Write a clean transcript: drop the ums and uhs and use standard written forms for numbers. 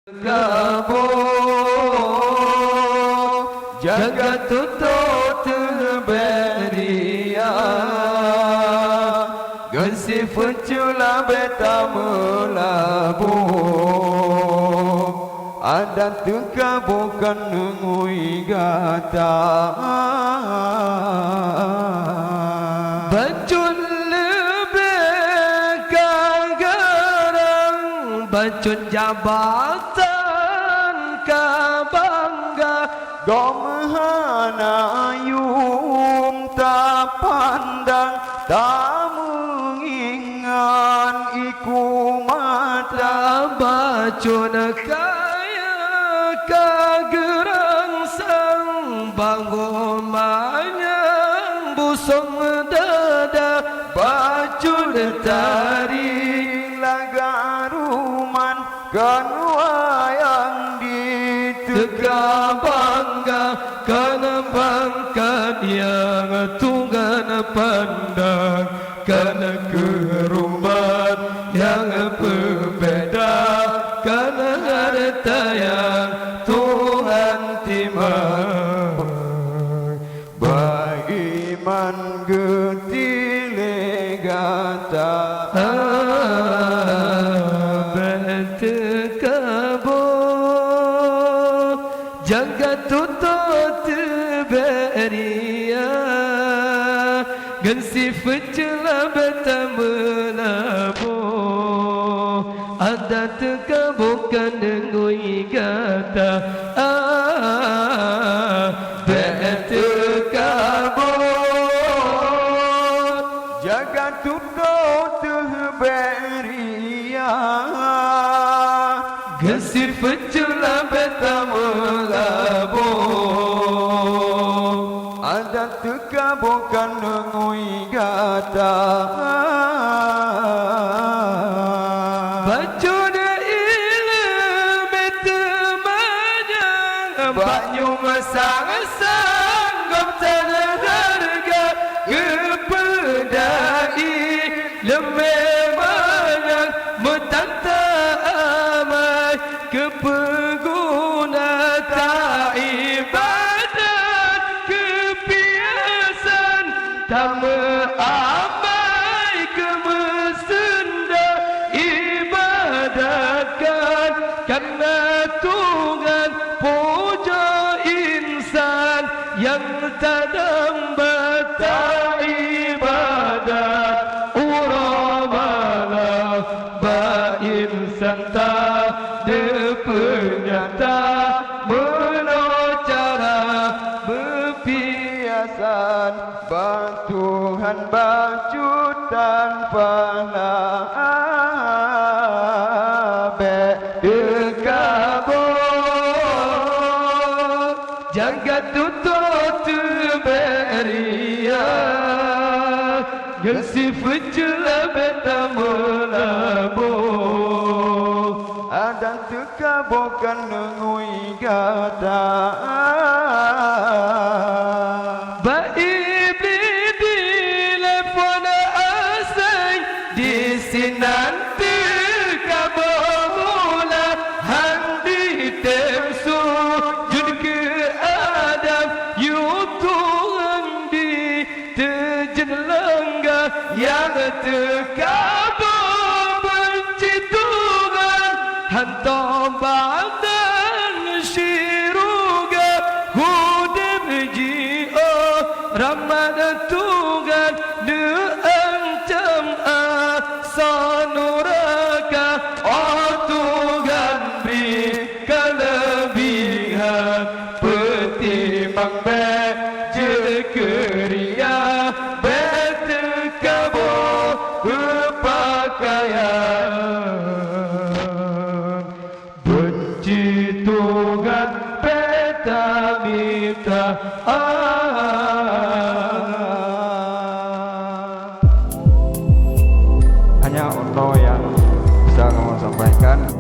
Kabo jagat tot beria gasi fucula betamulabu ada tuka bukan ngui gata bacun lebih kagarang bacun jabatan kabangga gomhana yum tak pandang tak mengingat iku mata bacun kaya kagerang sang bangun manyang busung dada bacun taring lagaruman kan wayang teka bangga karena bangkat yang tunggan pandang karena kerumat yang berbeda karena harta yang Tuhan timang beriman getile gata jagat tot beria gansi fecela betamulabu ada teka bukan ngui gata beteka jagat tot beria gansi fecela betamulabu ada teka bukan ngui gata bacun ilmu betemanya banyu masang sanggup terharga kepedai lememanya metanta amai kepeguna tak ibadat kebiasaan tak meramai kemesenda ibadatkan karena Tuhan puja insan yang tadam bata ibadat uramala ba insan tak depenyata menocara bepiasan Tuhan bacutan pala dekabo jagat tot beria gasi fecela betamulabu ada teka bukan ngui gata nanti kabula handi temsu jud ke adam yutung di tejenlangga yang tekabu benci Tuhan hantam badan syiruga hudib jio ramad Tuhan neancam sanuraka oh Tuhan beri kelebihan petimbang beje keria betekabo kepakaian benci Tuhan beta minta hanya ono yang bisa kamu sampaikan.